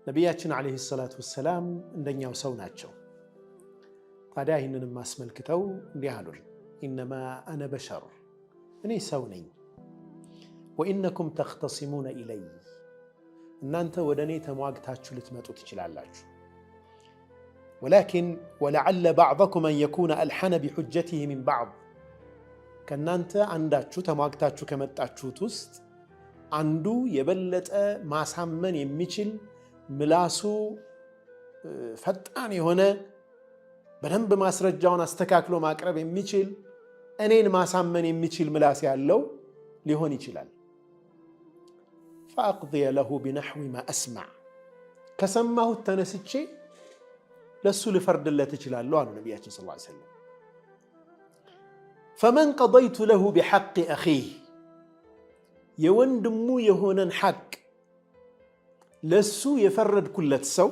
ነቢያችን ዓለይሂ ሰላቱ ወሰላም እንደኛው ሰው ናቸው። ታዲያ ይህንንም አስመልክተው እንዲህ አሉን፣ ኢነማ አነ በሸር፣ እኔ ሰው ነኝ። ወኢነኩም ተኽተሲሙነ ኢለይ፣ እናንተ ወደ እኔ ተሟግታችሁ ልትመጡ ትችላላችሁ። ወላኪን ወለዓለ ባዕደኩም አን የኩነ አልሐነ ቢሑጀቲሂ ሚን ባዕድ፣ ከእናንተ አንዳችሁ ተሟግታችሁ ከመጣችሁት ውስጥ አንዱ የበለጠ ማሳመን የሚችል ምላሱ ፈጣን የሆነ በደንብ ማስረጃውን አስተካክሎ ማቅረብ የሚችል እኔን ማሳመን የሚችል ምላስ ያለው ሊሆን ይችላል። ፈአቅضየ ለሁ ቢነሕዊ ማ አስማዕ፣ ከሰማሁት ተነስቼ ለሱ ልፈርድለት እችላለሁ አሉ ነቢያችን ሰለላሁ ዐለይሂ ወሰለም። ፈመን ቀضይቱ ለሁ ቢሐቅ አኺህ፣ የወንድሙ የሆነን ሐቅ ለሱ የፈረድኩለት ሰው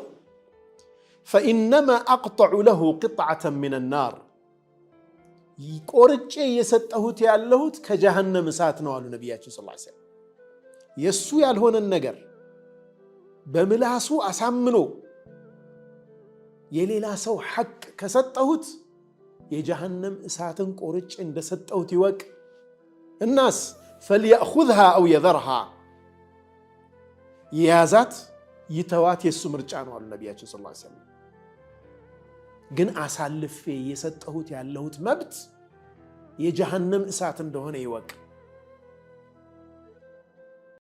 ፈኢነማ አቅጠዑ ለሁ ቅጥዓተን ሚነ ናር፣ ቆርጬ እየሰጠሁት ያለሁት ከጀሃነም እሳት ነው አሉ ነቢያችን ሰለላሁ ዐለይሂ ወሰለም። የሱ ያልሆነን ነገር በምላሱ አሳምኖ የሌላ ሰው ሐቅ ከሰጠሁት የጀሃነም እሳትን ቆርጬ እንደሰጠሁት ይወቅ። እናስ ፈልየእኹዝሃ አው የዘርሃ፣ የያዛት ይተዋት የሱ ምርጫ ነው አሉ ነቢያችን ሰለላሁ ዐለይሂ ወሰለም። ግን አሳልፌ የሰጠሁት ያለሁት መብት የጀሃነም እሳት እንደሆነ ይወቅ።